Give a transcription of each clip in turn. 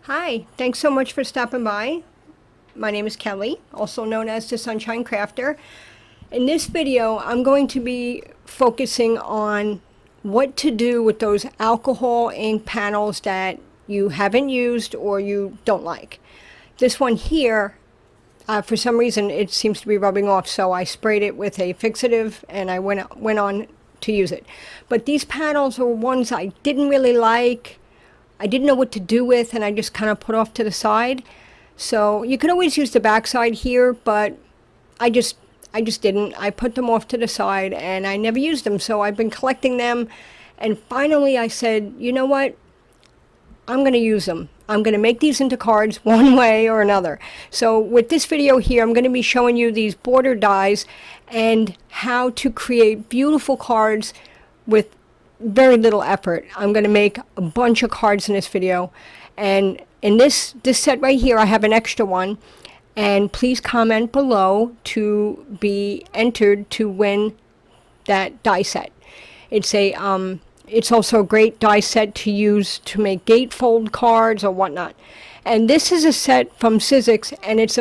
Hi, thanks so much for stopping by. My name is Kelly, also known as the Sunshine Crafter. In this video, I'm going to be focusing on what to do with those alcohol ink panels that you haven't used or you don't like. This one here, for some reason, it seems to be rubbing off, so I sprayed it with a fixative and I went on to use it. But these panels are ones I didn't really like. I didn't know what to do with, and I just kind of put off to the side. So you can always use the back side here, but I just didn't. I put them off to the side and I never used them. So I've been collecting them, and finally I said, you know what? I'm going to use them. I'm going to make these into cards one way or another. So with this video here, I'm going to be showing you these border dies and how to create beautiful cards with very little effort. I'm going to make a bunch of cards in this video, and in this set right here I have an extra one, and please comment below to be entered to win that die set. It's also a great die set to use to make gatefold cards or whatnot. And this is a set from Sizzix, and it's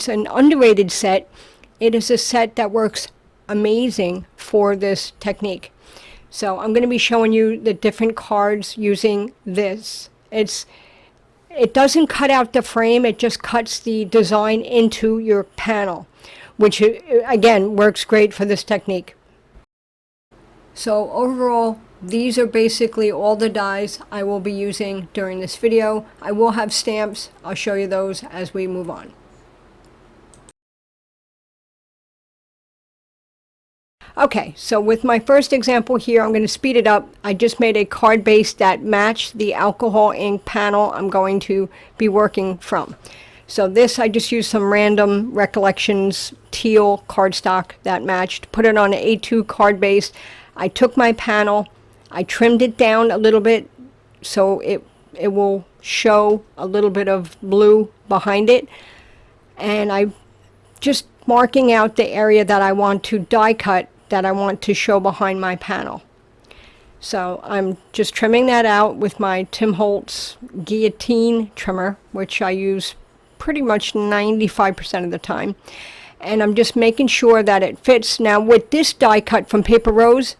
an underrated set. It is a set that works amazing for this technique. So I'm going to be showing you the different cards using this. It doesn't cut out the frame, it just cuts the design into your panel, which again works great for this technique. So overall, these are basically all the dies I will be using during this video. I will have stamps. I'll show you those as we move on. Okay, so with my first example here, I'm going to speed it up. I just made a card base that matched the alcohol ink panel I'm going to be working from. So this, I just used some random Recollections teal cardstock that matched, put it on an A2 card base. I took my panel, I trimmed it down a little bit so it will show a little bit of blue behind it, and I'm just marking out the area that I want to die cut, that I want to show behind my panel. So I'm just trimming that out with my Tim Holtz guillotine trimmer, which I use pretty much 95% of the time. And I'm just making sure that it fits. Now with this die cut from Paper Rose,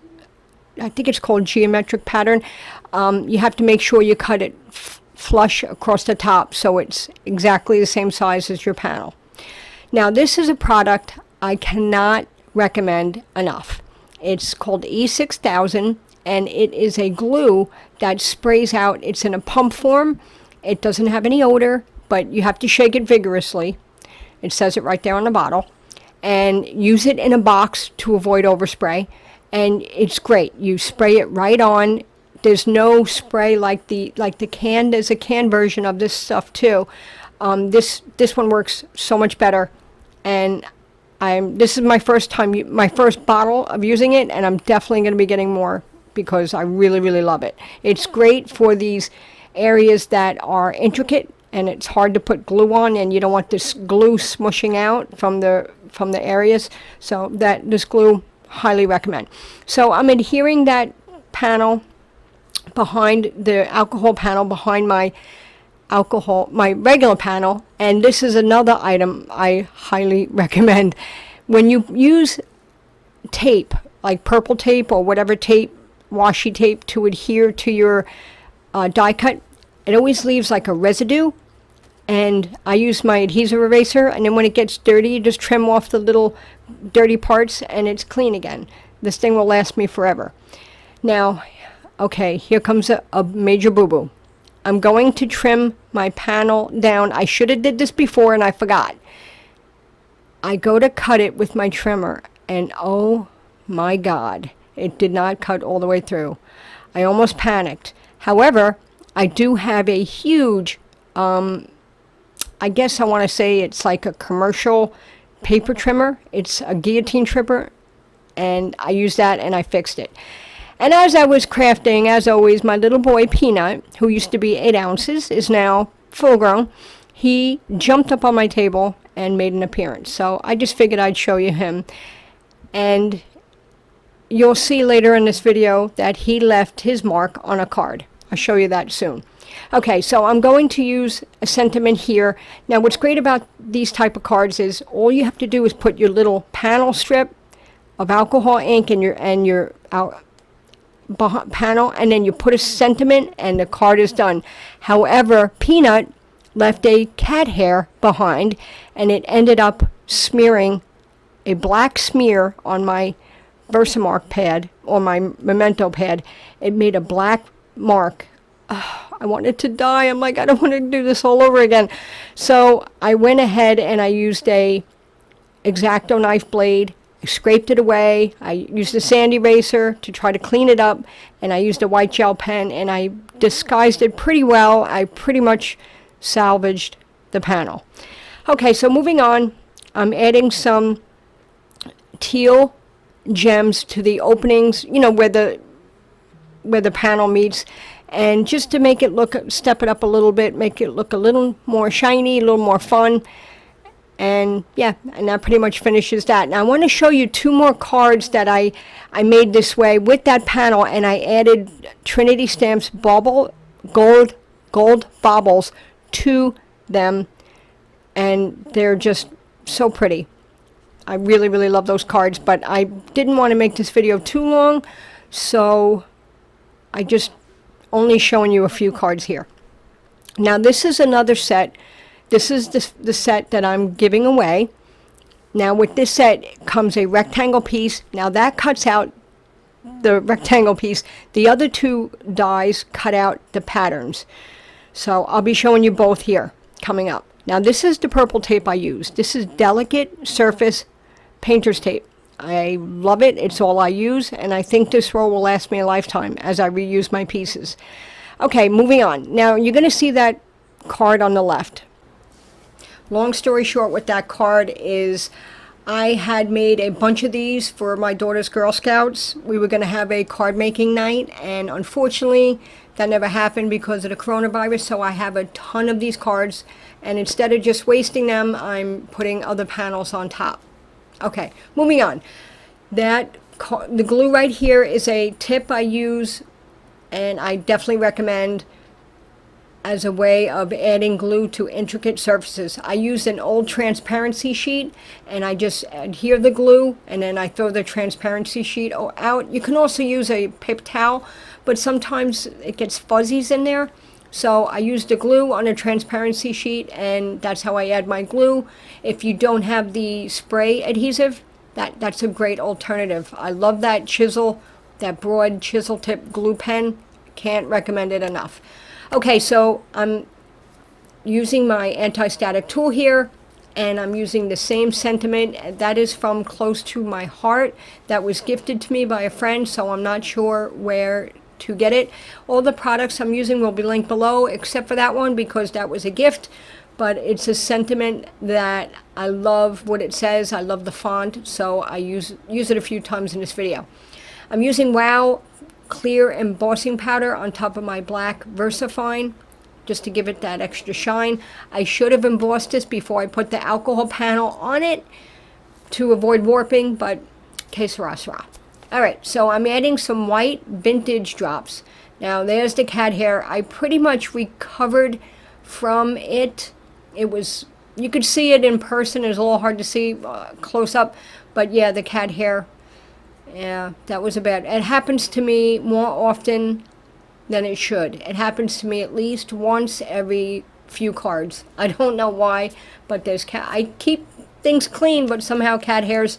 I think it's called Geometric Pattern, you have to make sure you cut it flush across the top so it's exactly the same size as your panel. Now this is a product I cannot recommend enough. It's called E6000, and it is a glue that sprays out. It's in a pump form. It doesn't have any odor, but you have to shake it vigorously. It says it right there on the bottle. And use it in a box to avoid overspray. And it's great. You spray it right on. There's no spray like the can. There's a can version of this stuff too. This one works so much better, and this is my first bottle of using it, and I'm definitely going to be getting more because I really love it. It's great for these areas that are intricate and it's hard to put glue on, and you don't want this glue smushing out from the areas. So this glue, highly recommend. So I'm adhering that panel behind the alcohol panel behind my regular panel, and this is another item I highly recommend. When you use tape, like purple tape or whatever tape, washi tape, to adhere to your die cut, it always leaves like a residue, and I use my adhesive eraser, and then when it gets dirty, you just trim off the little dirty parts and it's clean again. This thing will last me forever. Now, okay, here comes a major boo-boo. I'm going to trim my panel down. I should have did this before and I forgot. I go to cut it with my trimmer, and oh my God, it did not cut all the way through. I almost panicked. However, I do have a huge, I guess I want to say it's like a commercial paper trimmer. It's a guillotine trimmer, and I used that and I fixed it. And as I was crafting, as always, my little boy Peanut, who used to be 8 ounces, is now full grown. He jumped up on my table and made an appearance. So I just figured I'd show you him. And you'll see later in this video that he left his mark on a card. I'll show you that soon. Okay, so I'm going to use a sentiment here. Now what's great about these type of cards is all you have to do is put your little panel strip of alcohol ink in your panel, and then you put a sentiment and the card is done. However, Peanut left a cat hair behind, and it ended up smearing a black smear on my Versamark pad, or my Memento pad. It made a black mark. I wanted to die. I'm like, I don't want to do this all over again. So I went ahead and I used a X-Acto knife blade. I scraped it away. I used a sand eraser to try to clean it up, and I used a white gel pen, and I disguised it pretty well. I pretty much salvaged the panel. Okay, so moving on, I'm adding some Teal Gems to the openings, you know, where the panel meets, and just to make it look, step it up a little bit, make it look a little more shiny, a little more fun. And yeah, and that pretty much finishes that. Now I want to show you two more cards that I made this way with that panel, and I added Trinity Stamps gold baubles to them, and they're just so pretty. I really, really love those cards, but I didn't want to make this video too long, so I just only showing you a few cards here. Now this is another set. This is the set that I'm giving away. Now with this set comes a rectangle piece. Now that cuts out the rectangle piece. The other two dies cut out the patterns. So I'll be showing you both here coming up. Now this is the purple tape I use. This is Delicate Surface Painter's Tape. I love it. It's all I use, and I think this roll will last me a lifetime as I reuse my pieces. Okay, moving on. Now you're going to see that card on the left. Long story short with that card is I had made a bunch of these for my daughter's Girl Scouts. We were going to have a card making night, and unfortunately that never happened because of the coronavirus, so I have a ton of these cards, and instead of just wasting them, I'm putting other panels on top. Okay, moving on. The glue right here is a tip I use, and I definitely recommend as a way of adding glue to intricate surfaces. I use an old transparency sheet, and I just adhere the glue, and then I throw the transparency sheet out. You can also use a paper towel, but sometimes it gets fuzzies in there. So I use the glue on a transparency sheet, and that's how I add my glue. If you don't have the spray adhesive, that's a great alternative. I love that chisel, that broad chisel tip glue pen. Can't recommend it enough. Okay, so I'm using my anti-static tool here, and I'm using the same sentiment. That is from Close to My Heart. That was gifted to me by a friend, so I'm not sure where to get it. All the products I'm using will be linked below, except for that one because that was a gift, but it's a sentiment that I love what it says. I love the font, so I use it a few times in this video. I'm using Wow clear embossing powder on top of my black Versafine just to give it that extra shine. I should have embossed this before I put the alcohol panel on it to avoid warping, but que sera, sera. Alright, so I'm adding some white vintage drops. Now there's the cat hair. I pretty much recovered from it. It was, you could see it in person. It was a little hard to see close up, but yeah, the cat hair. Yeah, that was bad. It happens to me more often than it should. It happens to me at least once every few cards. I don't know why, but there's I keep things clean, but somehow cat hairs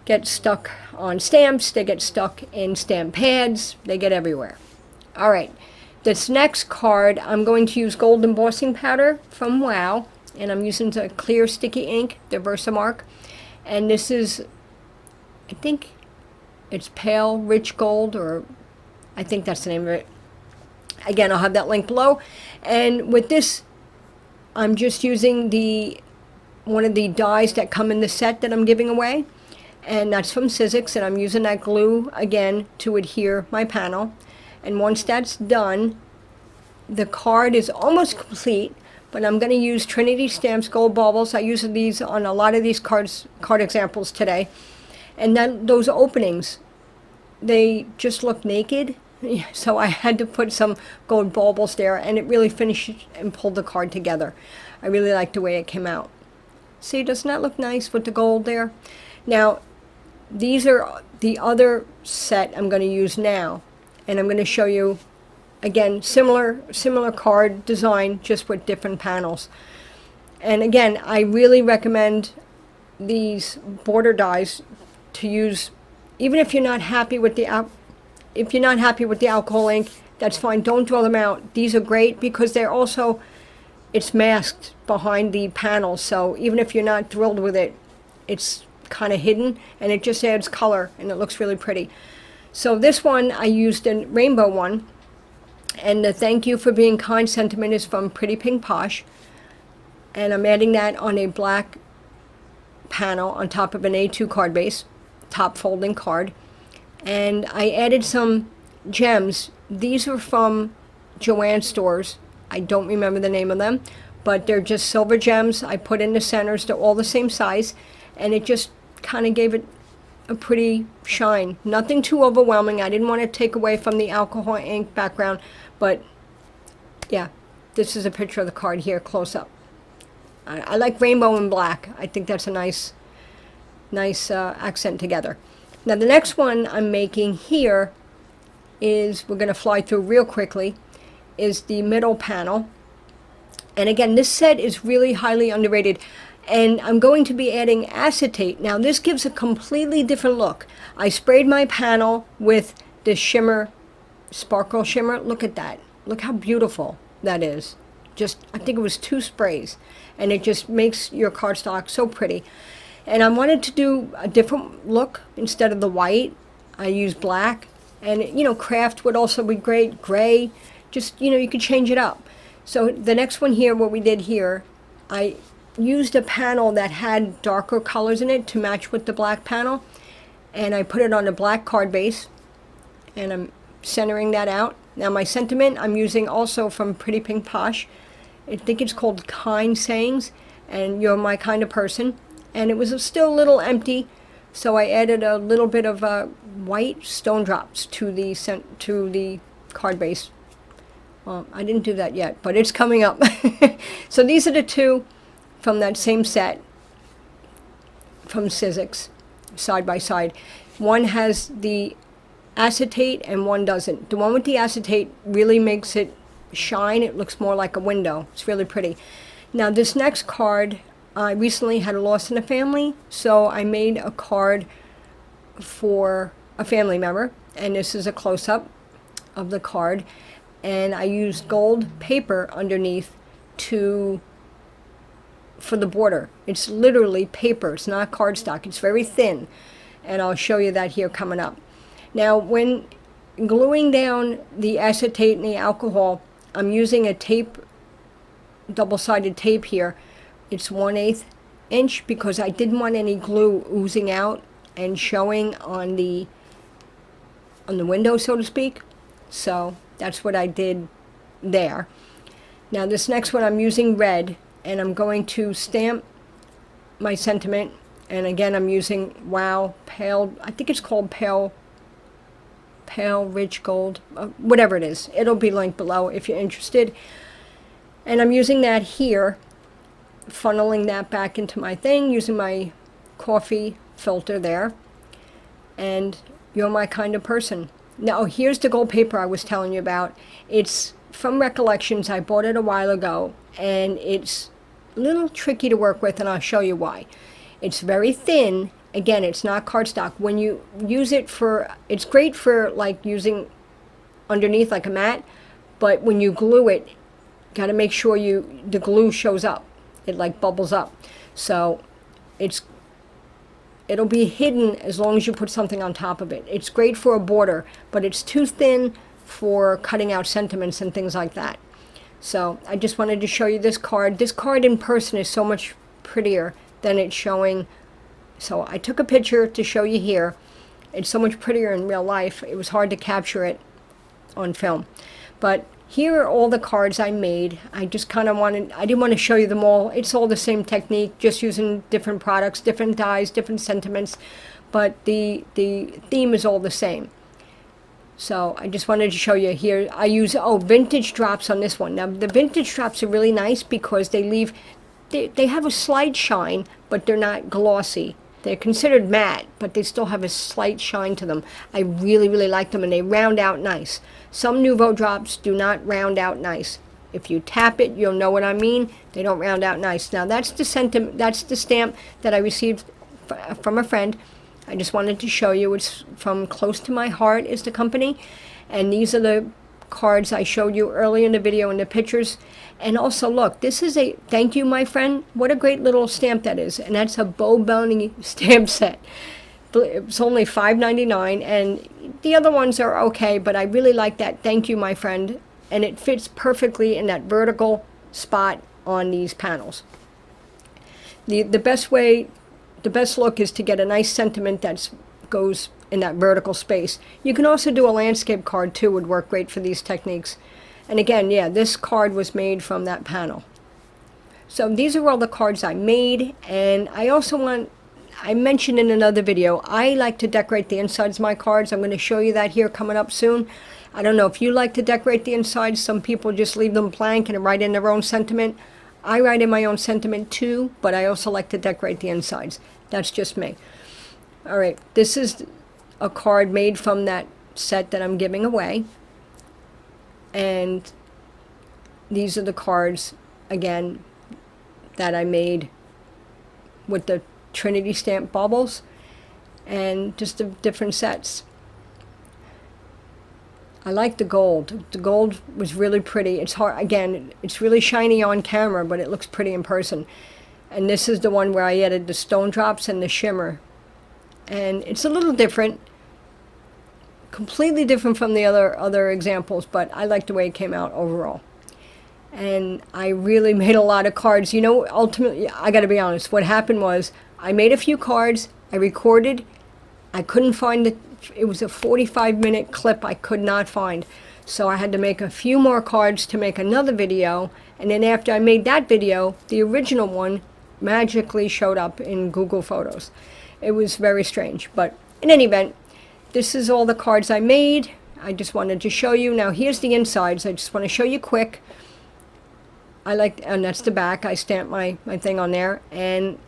get stuck on stamps. They get stuck in stamp pads. They get everywhere. All right, this next card, I'm going to use gold embossing powder from Wow, and I'm using the clear sticky ink, the Versamark, and this is, I think it's pale rich gold, or I think that's the name of it. Again, I'll have that link below. And with this, I'm just using one of the dies that come in the set that I'm giving away, and that's from Sizzix, and I'm using that glue again to adhere my panel. And once that's done, the card is almost complete, but I'm going to use Trinity Stamps Gold Baubles. I use these on a lot of these card examples today. And then those openings, they just look naked, So I had to put some gold baubles there, and it really finished and pulled the card together. I really like the way it came out. See, doesn't that look nice with the gold there? Now, these are the other set I'm going to use now, and I'm going to show you, again, similar card design, just with different panels. And again, I really recommend these border dies to use, even if you're not happy with the alcohol ink, that's fine. Don't draw them out. These are great because they're also, it's masked behind the panels, so even if you're not thrilled with it, it's kind of hidden, and it just adds color, and it looks really pretty. So this one, I used a rainbow one, and the thank you for being kind sentiment is from Pretty Pink Posh, and I'm adding that on a black panel on top of an A2 card base, top folding card. And I added some gems. These are from Joann's stores. I don't remember the name of them, but they're just silver gems. I put in the centers. They're all the same size, and it just kind of gave it a pretty shine. Nothing too overwhelming. I didn't want to take away from the alcohol ink background, but yeah, this is a picture of the card here, close up. I like rainbow and black. I think that's a nice accent together. Now the next one I'm making here is, we're going to fly through real quickly, is the middle panel. And again, this set is really highly underrated, and I'm going to be adding acetate. Now this gives a completely different look. I sprayed my panel with the shimmer, sparkle shimmer. Look at that. Look how beautiful that is. Just, I think it was 2 sprays, and it just makes your cardstock so pretty. And I wanted to do a different look. Instead of the white, I used black, and you know, craft would also be great. Gray, just, you know, you could change it up. So the next one here, what we did here, I used a panel that had darker colors in it to match with the black panel, and I put it on a black card base, and I'm centering that out. Now my sentiment I'm using also from Pretty Pink Posh. I think it's called Kind Sayings, and you're my kind of person. And it was still a little empty, so I added a little bit of white stone drops to the card base. I didn't do that yet, but it's coming up. So these are the two from that same set from Sizzix, side by side. One has the acetate and one doesn't. The one with the acetate really makes it shine. It looks more like a window. It's really pretty. Now this next card, I recently had a loss in the family, so I made a card for a family member, and this is a close-up of the card, and I used gold paper underneath for the border. It's literally paper. It's not cardstock. It's very thin, and I'll show you that here coming up. Now, when gluing down the acetate and the alcohol, I'm using a tape, double-sided tape here. It's 1/8 inch because I didn't want any glue oozing out and showing on the window, so to speak. So that's what I did there. Now this next one I'm using red, and I'm going to stamp my sentiment. And again, I'm using Wow Pale, I think it's called Pale Rich Gold, whatever it is. It'll be linked below if you're interested. And I'm using that here, funneling that back into my thing, using my coffee filter there. And you're my kind of person. Now here's the gold paper I was telling you about. It's from Recollections. I bought it a while ago, and it's a little tricky to work with, and I'll show you why. It's very thin. Again, it's not cardstock. When you use it it's great for like using underneath like a mat, but when you glue it, got to make sure the glue shows up. It like bubbles up. So it'll be hidden as long as you put something on top of it. It's great for a border, but it's too thin for cutting out sentiments and things like that. So I just wanted to show you this card. This card in person is so much prettier than it's showing. So I took a picture to show you here. It's so much prettier in real life. It was hard to capture it on film. But here are all the cards I made. I just kind of I didn't want to show you them all. It's all the same technique, just using different products, different dyes, different sentiments, but the theme is all the same. So I just wanted to show you here. I use, vintage drops on this one. Now the vintage drops are really nice because they leave, they have a slight shine, but they're not glossy. They're considered matte, but they still have a slight shine to them. I really, really like them, and they round out nice. Some Nuvo drops do not round out nice. If you tap it, you'll know what I mean. They don't round out nice. Now that's the stamp that I received from a friend. I just wanted to show you. It's from Close to My Heart is the company, and these are the cards I showed you earlier in the video in the pictures. And also look, this is a thank you, my friend. What a great little stamp that is, and that's a bow bounty stamp set. It's only $5.99, and the other ones are okay, but I really like that thank you, my friend, and it fits perfectly in that vertical spot on these panels. The best look is to get a nice sentiment that goes in that vertical space. You can also do a landscape card too, would work great for these techniques. And again, yeah, this card was made from that panel. So these are all the cards I made, and I mentioned in another video, I like to decorate the insides of my cards. I'm going to show you that here coming up soon. I don't know if you like to decorate the insides. Some people just leave them blank and write in their own sentiment. I write in my own sentiment too, but I also like to decorate the insides. That's just me. All right, this is a card made from that set that I'm giving away. And these are the cards, again, that I made with the Trinity stamp Baubles, and just the different sets. I like the gold. The gold was really pretty. It's hard, again, it's really shiny on camera, but it looks pretty in person. And this is the one where I added the stone drops and the shimmer. And it's a little different, completely different from the other examples, but I like the way it came out overall. And I really made a lot of cards. You know, ultimately, I got to be honest, what happened was I made a few cards, I recorded, I couldn't find it was a 45-minute clip I could not find. So I had to make a few more cards to make another video, and then after I made that video, the original one magically showed up in Google Photos. It was very strange, but in any event, this is all the cards I made. I just wanted to show you. Now here's the insides. I just want to show you quick. And that's the back. I stamped my thing on there, and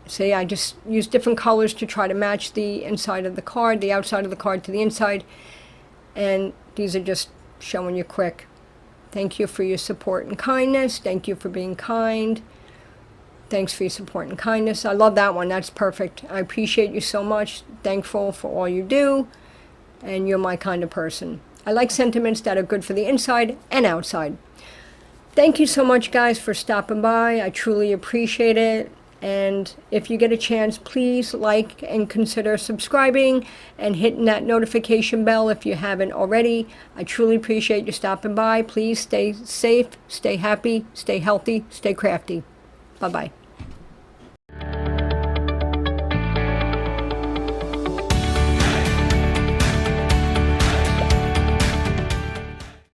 see, I just used different colors to try to match the inside of the card, the outside of the card to the inside. And these are just showing you quick. Thank you for your support and kindness. Thank you for being kind. Thanks for your support and kindness. I love that one. That's perfect. I appreciate you so much. Thankful for all you do. And you're my kind of person. I like sentiments that are good for the inside and outside. Thank you so much, guys, for stopping by. I truly appreciate it. And if you get a chance, please like and consider subscribing and hitting that notification bell if you haven't already. I truly appreciate you stopping by. Please stay safe, stay happy, stay healthy, stay crafty. Bye-bye.